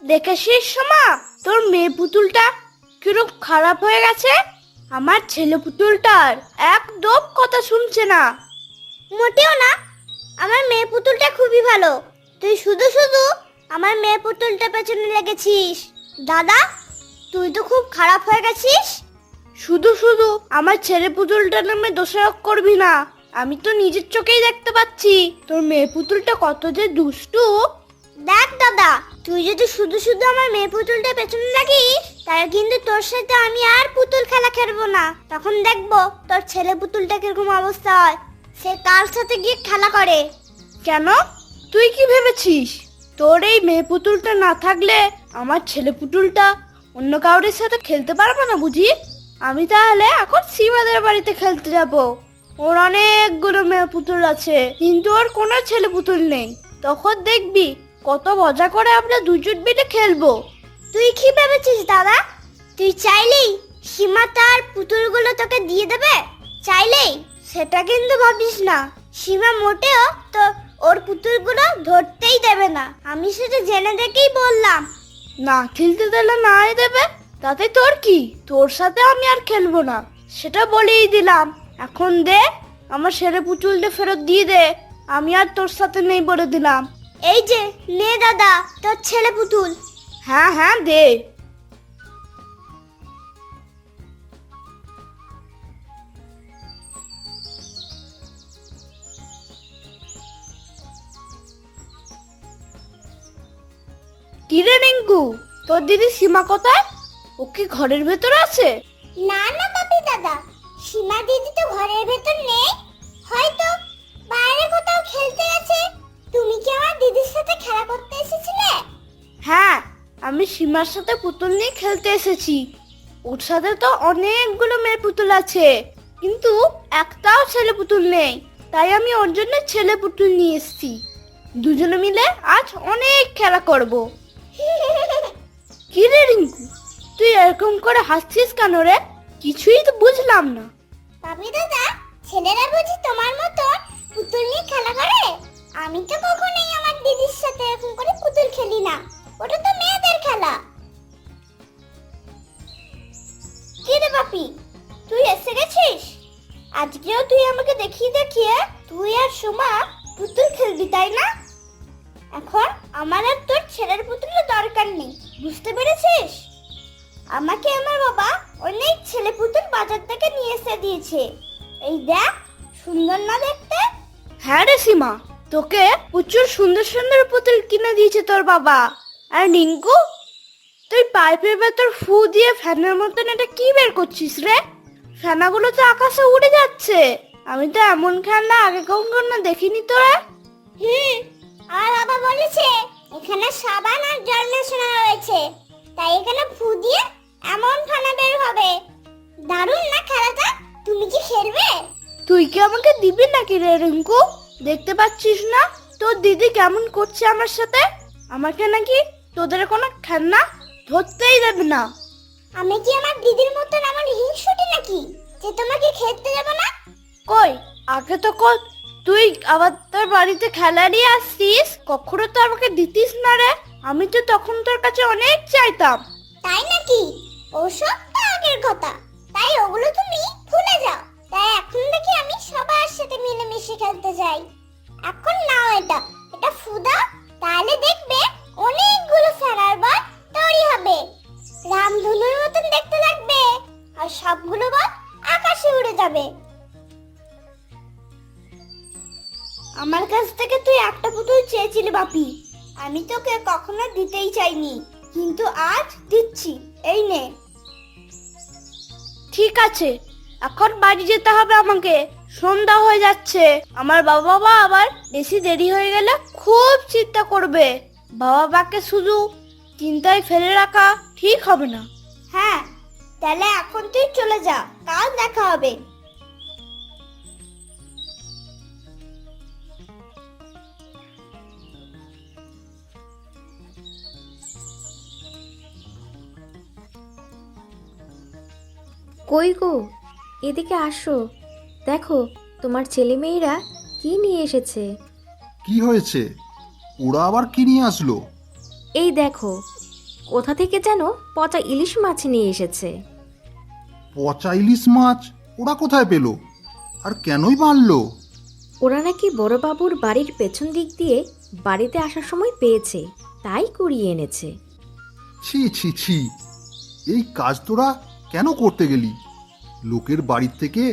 দেখেছিস সোমা, তোর মেয়ে পুতুলটা কিরকম খারাপ হয়ে গেছে। আমার ছেলে পুতুলটার একদম কথা শুনছে না। মোটেও না, আমার মেয়ে পুতুলটা খুবই ভালো। তুই শুধু শুধু আমার মেয়ে পুতুলটা পেছনে লেগেছিস। দাদা, তুই তো খুব খারাপ হয়ে গেছিস। শুধু শুধু আমার ছেলে পুতুলটার নামে দোষারোপ করবি না। আমি তো নিজের চোখেই দেখতে পাচ্ছি তোর মেয়ে পুতুলটা কত যে দুষ্টু। দেখ দাদা, তুই যদি শুধু শুধু আমার মেয়ে পুতুলটা পেছনে লাগিস, তাহলে কিন্তু তোর সাথে আমি আর পুতুল খেলা খেলবো না। তখন দেখবো তোর ছেলে পুতুলটা কিরকম অবস্থা হয়, সে কার সাথে গিয়ে খেলা করে। কেন? তুই কি ভেবেছিস তোর এই মেয়ে পুতুলটা না থাকলে আমার ছেলে পুতুলটা অন্য কাউরের সাথে খেলতে পারবো না বুঝি? আমি তাহলে এখন সীমাদের বাড়িতে খেলতে যাব। ওর অনেকগুলো মেয়ে পুতুল আছে, কিন্তু ওর কোনো ছেলে পুতুল নেই। তখন দেখবি কত মজা করে আমরা দুজন মিলে খেলবো। তুই কি ভেবেছিস দাদা? তুই চাইলেই সীমা তার পুতুলগুলো তোকে দিয়ে দেবে? চাইলেই? সেটা কিন্তু ভাবিস না। সীমা মোটেও তো ওর পুতুলগুলো ধরতেই দেবে না। আমি সেটা জেনে দেখেই বললাম। না খেলতে দিলে নাই দেবে, তাতে তোর কি? তোর সাথে আমি আর খেলবো না, সেটা বলেই দিলাম। এখন দে আমার ছেলে পুতুলটা ফেরত দিয়ে দে। আমি আর তোর সাথে নেই বলে দিলাম। এই যে নে দাদা, তোর ছেলে পুতুল। হ্যাঁ হ্যাঁ দে। কিরে রিঙ্কু, তোর দিদি সীমা কোথায়? ও কি ঘরের ভেতরে আছে? না না বাপি দাদা, সীমা দিদি তো ঘরের ভেতর নেই, হয়তো বাইরে কোথাও খেলতে গেছে। তুমি কি আমার দিদির সাথে খেলা করতে এসেছিলে? হ্যাঁ, আমি সীমার সাথে পুতুল নিয়ে খেলতে এসেছি। ওর সাথে তো অনেকগুলো মেয়ে পুতুল আছে, কিন্তু একটাও ছেলে পুতুল নেই। তাই আমি ওর জন্য ছেলে পুতুল নিয়ে এসেছি। দুজনে মিলে আজ অনেক খেলা করব। কি রে রিঙ্কু, তুই এরকম করে হাসছিস কেন রে? কিছুই তো বুঝলাম না। বাপি দাদা, ছেলেরা বুঝি তোমার মতো পুতুল নিয়ে খেলা করে? আমি তো কখনোই আমার দিদির সাথে এরকম করে পুতুল খেলি না। ওটা তো মেয়েদের খেলা। কি রে বাপি, তুই এসে গেছিস? আজকেও তুই আমাকে দেখিয়ে দেখিয়ে তুই আর সোমা পুতুল খেলবি, তাই না? এখন আমার আর তোর ছেলের পুতুলের দরকার নেই, বুঝতে পেরেছিস? আমাকে আমার বাবা অনেক ছেলে পুতুল বাজার থেকে নিয়ে এসে দিয়েছে। এই দেখ, সুন্দর না দেখতে? হ্যাঁ রে সীমা, তোকে প্রচুর সুন্দর সুন্দর পুতুল কিনে দিয়েছে তোর বাবা। আর রিঙ্কু, তুই পাইপের ভেতর ফু দিয়ে ফ্যানের মতন এটা কি বের করছিস রে? ফেনাগুলো তো আকাশে উড়ে যাচ্ছে। আমি তো এমন খেলনা আগে কখনো দেখিনি তোরা। আর বাবা বলেছে এখানে সাবান আর জল মেশানো রয়েছে, তাই এখানে ফু দিয়ে এমন ফানা বের হবে। দারুণ না খেলাটা? তুমি কি খেলবে? তুই কি আমাকে দিবি নাকি রে রিঙ্কু? দেখতে পাচ্ছিস না তোর দিদি কেমন করছে আমার সাথে? আমাকে নাকি তোদের কোনো খেলনা ধরতেই দেবে না। আমি কি আমার দিদির মতন এমন হিংসুটে নাকি যে তোমাকে খেলতে দেব না? কই, আগে তো তুই আবার তোর বাড়িতে খেলা নিয়ে আসছিস, কখনো তো আমাকে দিতিস না রে। আমি তো তখন তোর কাছে অনেক চাইতাম। তাই নাকি? ওসব তো আগের কথা, তাই ওগুলো তুমি ভুলে যাও। তাই এখন থেকে আমি সবার সাথে মিলেমিশে খেলতে চাই। এখন নাও এটা, এটা ফুদা, তাহলে দেখবে অনেকগুলো ফেনার বল তৈরি হবে। রামধনুর মতন দেখতে লাগবে, আর সবগুলো বল আকাশে উড়ে যাবে। আমার কাছ থেকে তুই একটা পুতুল চেয়েছিলি বাপি, আমি তোকে কখনো দিতেই চাইনি, কিন্তু আজ দিচ্ছি। এই নে। ঠিক আছে, এখন বাড়ি যেতে হবে আমাকে, সন্ধ্যা হয়ে যাচ্ছে। আমার বাবা আবার বেশি দেরি হয়ে গেলে খুব চিন্তা করবে। বাবাকে শুধু চিন্তায় ফেলে রাখা ঠিক হবে না। হ্যাঁ, তাহলে এখন তুই চলে যা, কাল দেখা হবে। কই গো, এদিকে আসো। দেখো তোমার ছেলেমেয়েরা কি নিয়ে এসেছে। কি হয়েছে? ওরা আবার কি নিয়ে আসলো? এই দেখো, কোথা থেকে যেন পচা ইলিশ মাছ নিয়ে এসেছে। পচা ইলিশ মাছ ওরা কোথায় পেল আর কেনই বানলো? ওরা নাকি বড়বাবুর বাড়ির পেছন দিক দিয়ে বাড়িতে আসার সময় পেয়েছে, তাই কুড়িয়ে এনেছে। ছি ছি ছি, এই কাজ তোরা কেন করতে গেলি? লোকের বাড়ির থেকে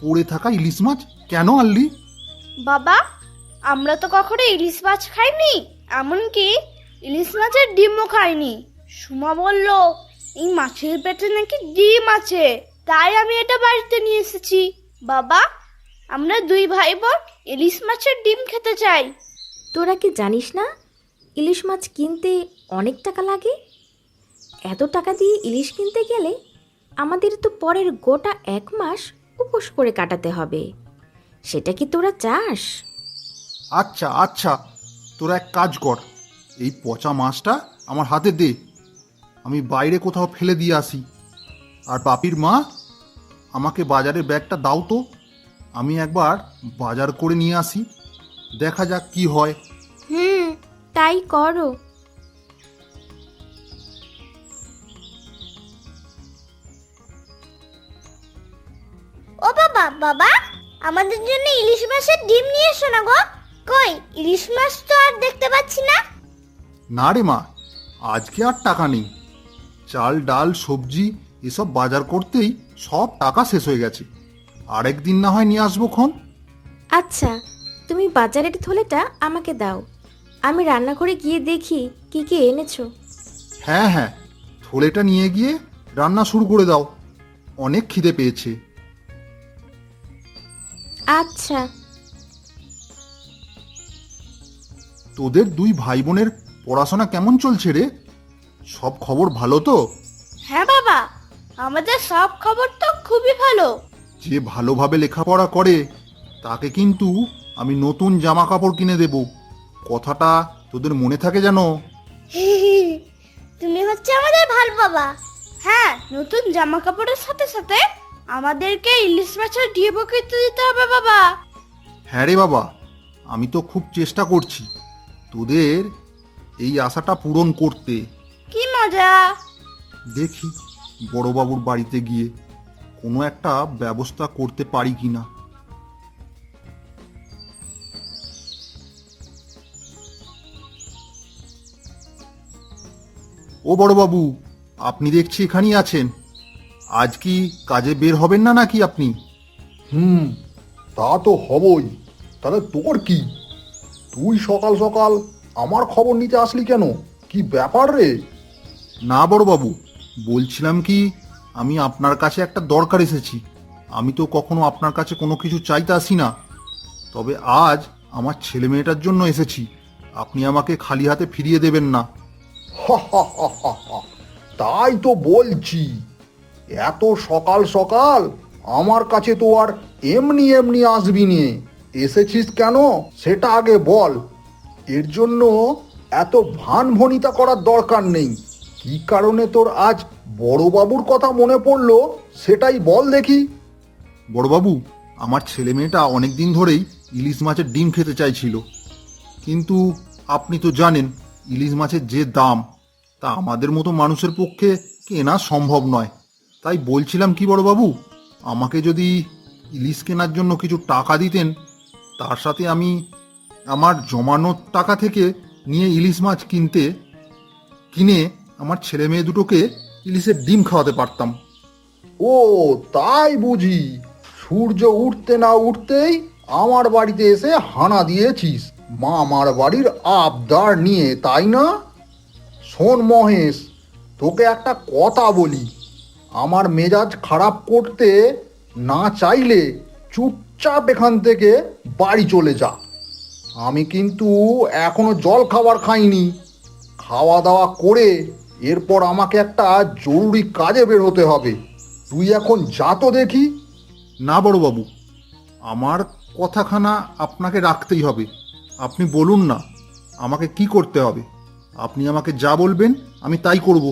পড়ে থাকা ইলিশ মাছ কেন আনলি? বাবা, আমরা তো কখনো ইলিশ মাছ খাইনি, এমনকি ইলিশ মাছের ডিমও খাইনি। সুমা বলল এই মাছের পেটে নাকি ডিম আছে, তাই আমি এটা বাড়িতে নিয়ে এসেছি। বাবা, আমরা দুই ভাই বোন ইলিশ মাছের ডিম খেতে চাই। তোরা কি জানিস না ইলিশ মাছ কিনতে অনেক টাকা লাগে? এত টাকা দিয়ে ইলিশ কিনতে গেলে আমাদের তো পরের গোটা 1 মাস উপোস করে কাটাতে হবে। সেটা কি তোরা চাস? আচ্ছা আচ্ছা, তোরা এক কাজ কর, এই পচা মাছটা আমার হাতে দে, আমি বাইরে কোথাও ফেলে দিয়ে আসি। আর বাপির মা, আমাকে বাজারের ব্যাগটা দাও তো, আমি একবার বাজার করে নিয়ে আসি, দেখা যাক কি হয়। তাই করো। ও বাবা, বাবা, আমাদের জন্য ইলিশ মাছের ডিম নিয়ে এসো না গো। কই, ইলিশ মাছ তো আর দেখতে পাচ্ছি না। না রে মা, আজকে আর টাকা নেই। চাল ডাল সবজি এসব বাজার করতেই সব টাকা শেষ হয়ে গেছে। আরেকদিন না হয় নিয়ে আসবো খন। আচ্ছা, তুমি বাজারের থলেটা আমাকে দাও, আমি রান্না করে গিয়ে দেখি কি কি এনেছো। হ্যাঁ হ্যাঁ, থলেটা নিয়ে গিয়ে রান্না শুরু করে দাও, অনেক খিদে পেয়েছে। আচ্ছা। তোদের দুই ভাই বোনের পড়াশোনা কেমন চলছে রে? সব খবর ভালো তো? হ্যাঁ বাবা, আমাদের সব খবর তো খুবই ভালো। যে ভালোভাবে লেখাপড়া করে তাকে কিন্তু আমি নতুন জামা কাপড় কিনে দেব, কথাটা তোদের মনে থাকে যেন। তুমি হচ্ছে আমাদের ভাল বাবা। হ্যাঁ, নতুন জামা কাপড়ের সাথে সাথে আমাদেরকে ইলিশ মাছের ডিমও কিনতে দিতে হবে বাবা। হ্যাঁ রে বাবা, আমি তো খুব চেষ্টা করছি তোদের এই আশাটা পূরণ করতে। কি মজা! দেখি বড়বাবুর বাড়িতে গিয়ে কোনো একটা ব্যবস্থা করতে পারি কিনা। ও বড়বাবু, আপনি দেখছি এখানেই আছেন। আজ কি কাজে বের হবেন না নাকি আপনি? তা তো হবই। তাহলে তোর কি? তুই সকাল সকাল আমার খবর নিতে আসলি কেন? কি ব্যাপার রে? না বড়বাবু, বলছিলাম কি, আমি আপনার কাছে একটা দরকার এসেছি। আমি তো কখনো আপনার কাছে কোনো কিছু চাইতে আসি না, তবে আজ আমার ছেলে মেয়েটার জন্য এসেছি। আপনি আমাকে খালি হাতে ফিরিয়ে দেবেন না। তাই তো বলছি, এত সকাল সকাল আমার কাছে তো আর এমনি এমনি আসবি নে। এসেছিস কেন সেটা আগে বল। এর জন্য এত ভানভনিতা করার দরকার নেই। কি কারণে তোর আজ বড়বাবুর কথা মনে পড়লো সেটাই বল দেখি। বড়বাবু, আমার ছেলে মেয়েটা অনেক দিন ধরেই ইলিশ মাছের ডিম খেতে চাইছিল, কিন্তু আপনি তো জানেন ইলিশ মাছের যে দাম, তা আমাদের মতো মানুষের পক্ষে কেনা সম্ভব নয়। তাই বলছিলাম কি বড়বাবু, আমাকে যদি ইলিশ কেনার জন্য কিছু টাকা দিতেন, তার সাথে আমি আমার জমানোর টাকা থেকে নিয়ে ইলিশ মাছ কিনে আমার ছেলে মেয়ে দুটোকে ইলিশের ডিম খাওয়াতে পারতাম। ও তাই বুঝি, সূর্য উঠতে না উঠতেই আমার বাড়িতে এসে হানা দিয়েছিস মামার বাড়ির আবদার নিয়ে, তাই না? শোন মহেশ, তোকে একটা কথা বলি, আমার মেজাজ খারাপ করতে না চাইলে চুপচাপ এখান থেকে বাড়ি চলে যা। আমি কিন্তু এখনো জল খাবার খাইনি। খাওয়া দাওয়া করে এরপর আমাকে একটা জরুরি কাজে বের হতে হবে। তুই এখন যা তো দেখি। না বড়বাবু, আমার কথাখানা আপনাকে রাখতেই হবে। আপনি বলুন না আমাকে কি করতে হবে। আপনি আমাকে যা বলবেন আমি তাই করব,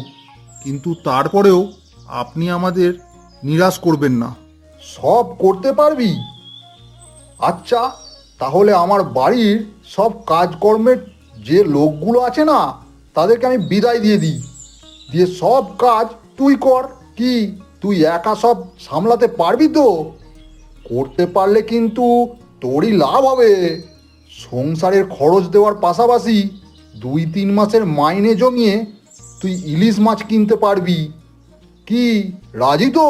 কিন্তু তারপরেও আপনি আমাদের নিরাশ করবেন না। সব করতে পারবি? আচ্ছা, তাহলে আমার বাড়ির সব কাজকর্মের যে লোকগুলো আছে না, তাদেরকে আমি বিদায় দিয়ে দিই। দিয়ে সব কাজ তুই কর। কি তুই একা সব সামলাতে পারবি তো? করতে পারলে কিন্তু তোরই লাভ হবে। সংসারের খরচ দেওয়ার পাশাপাশি 2-3 মাসের মাইনে জমিয়ে তুই ইলিশ মাছ কিনতে পারবি। কি রাজি তো?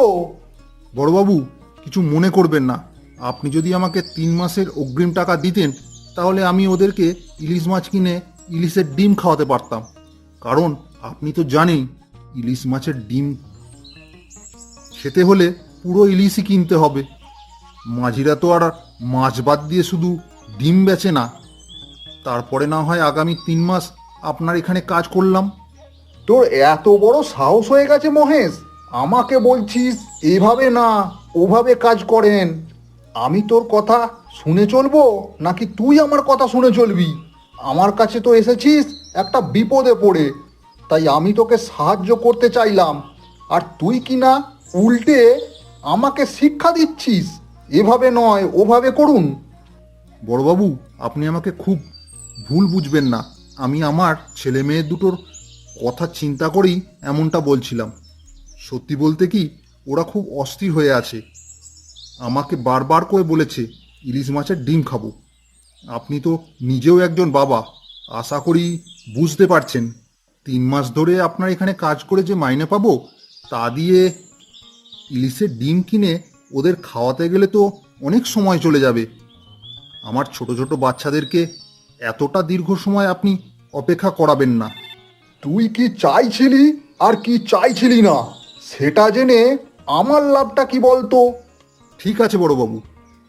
বড়বাবু, কিছু মনে করবেন না। আপনি যদি আমাকে 3 মাসের অগ্রিম টাকা দিতেন, তাহলে আমি ওদেরকে ইলিশ মাছ কিনে ইলিশের ডিম খাওয়াতে পারতাম। কারণ আপনি তো জানেন, ইলিশ মাছের ডিম খেতে হলে পুরো ইলিশই কিনতে হবে। মাঝিরা তো আর মাছ বাদ দিয়ে শুধু ডিম বেচে না। তারপরে না হয় আগামী 3 মাস আপনার এখানে কাজ করলাম। তোর এত বড় সাহস হয়ে গেছে মহেশ, আমাকে বলছিস এভাবে না ওভাবে কাজ করেন। আমি তোর কথা শুনে চলবো নাকি তুই আমার কথা শুনে চলবি? আমার কাছে তো এসেছিস একটা বিপদে পড়ে, তাই আমি তোকে সাহায্য করতে চাইলাম, আর তুই কি না উল্টে আমাকে শিক্ষা দিচ্ছিস এভাবে নয় ওভাবে করুন। বড়বাবু, আপনি আমাকে খুব ভুল বুঝবেন না। আমি আমার ছেলে মেয়ে দুটোর কথা চিন্তা করেই এমনটা বলছিলাম। সত্যি বলতে কি, ওরা খুব অস্থির হয়ে আছে। আমাকে বারবার করে বলেছে ইলিশ মাছের ডিম খাবো। আপনি তো নিজেও একজন বাবা, আশা করি বুঝতে পারছেন। 3 মাস ধরে আপনার এখানে কাজ করে যে মাইনে পাবো, তা দিয়ে ইলিশের ডিম কিনে ওদের খাওয়াতে গেলে তো অনেক সময় চলে যাবে। আমার ছোট ছোট বাচ্চাদেরকে এতটা দীর্ঘ সময় আপনি অপেক্ষা করাবেন না। তুই কি চাইছিলি আর কি চাইছিলি না সেটা জেনে আমার লাভটা কি বলতো? ঠিক আছে বড়বাবু,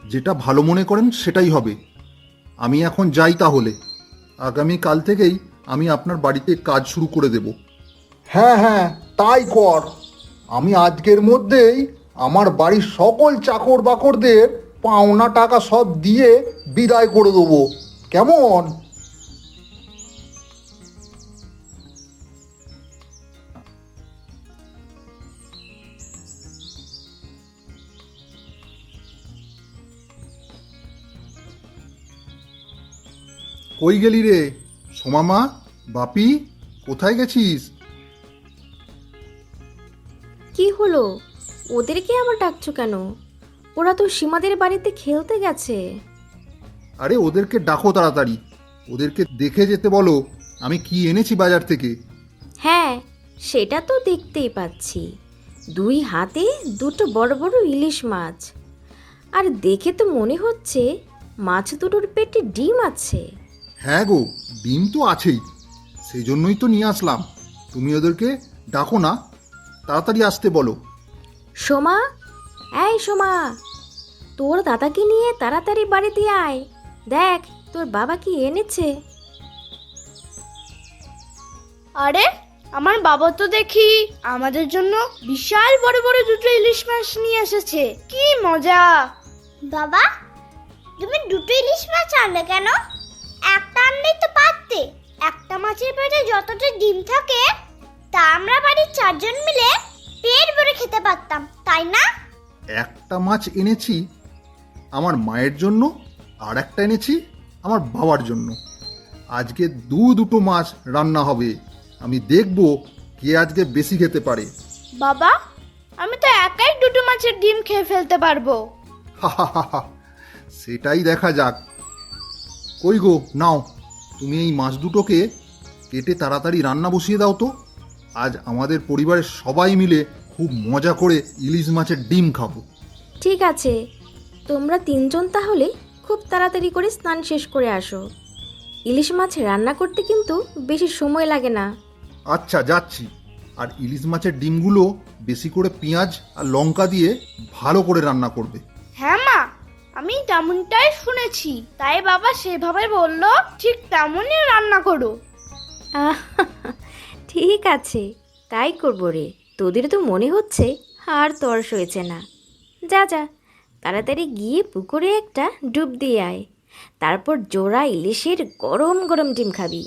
যেটা ভালো মনে করেন সেটাই হবে। আমি এখন যাই তাহলে। আগামী কাল থেকেই আমি আপনার বাড়িতে কাজ শুরু করে দেব। হ্যাঁ হ্যাঁ, তাই কর। আমি আজকের মধ্যেই আমার বাড়ির সকল চাকর বাকরদের পাওনা টাকা সব দিয়ে বিদায় করে দেবো, কেমন? কই গেলি রে সোমামা? বাপি, কোথায় গেছিস? কি হলো? ওদেরকে আবার ডাকছো কেন? ওরা তো সীমাদের বাড়িতে খেলতে গেছে। আরে ওদেরকে ডাকো তাড়াতাড়ি। ওদেরকে দেখে যেতে বলো আমি কি এনেছি বাজার থেকে। হ্যাঁ, সেটা তো দেখতেই পাচ্ছি। 2 হাতে 2টো বড় বড় ইলিশ মাছ। আর দেখে তো মনে হচ্ছে মাছ দুটোর পেটে ডিম আছে। হ্যাঁ গো, ডিম তো আছেই, সেই জন্যই তো নিয়ে আসলাম। তুমি ওদেরকে ডাকো না, তাড়াতাড়ি আসতে বলো। সোমা, এই সোমা, তোর দাদাকে নিয়ে তাড়াতাড়ি বাড়িতে আয়। দেখ তোর বাবা কি এনেছে। আরে, আমার বাবা তো দেখি আমাদের জন্য বিশাল বড় বড় 2টো ইলিশ মাছ নিয়ে এসেছে। কি মজা! বাবা, তুমি 2টো ইলিশ মাছ আনলে কেন? একটা আনলেই তো পারতে। একটা মাছের পেটে যতটা ডিম থাকে তা আমরা বাড়ির 4 জন মিলে পেট ভরে খেতে পারতাম, তাই না? একটা মাছ এনেছি আমার মায়ের জন্য, আর একটা এনেছি আমার বাবার জন্য। আজকে দুটো মাছ রান্না হবে। আমি দেখব কে আজকে বেশি খেতে পারে। বাবা, আমি তো একাই 2টো মাছের ডিম খেয়ে ফেলতে পারবো। সেটাই দেখা যাক। কই গো, নাও তুমি এই মাছ দুটোকে কেটে তাড়াতাড়ি রান্না বসিয়ে দাও তো। আজ আমাদের পরিবারের সবাই মিলে খুব মজা করে ইলিশ মাছের ডিম খাবো। ঠিক আছে, তোমরা 3 জন তাহলে খুব তাড়াতাড়ি করে স্নান শেষ করে আসো। ইলিশ মাছ রান্না করতে কিন্তু বেশি সময় লাগে না। আচ্ছা, যাচ্ছি। আর ইলিশ মাছের ডিমগুলো বেশি করে পেঁয়াজ আর লঙ্কা দিয়ে ভালো করে রান্না করবে। হ্যাঁ মা, আমি তেমনটাই শুনেছি, তাই বাবা সেভাবে বললো। ঠিক তেমনই রান্না করো। আহ, ঠিক আছে, তাই করবো রে। তোদের তো মনে হচ্ছে আর তর্স হয়েছে না। যা যা, তাড়াতাড়ি গিয়ে পুকুরে একটা ডুব দিয়ে আয়। তারপর জোড়া ইলিশের গরম গরম ডিম খাবি।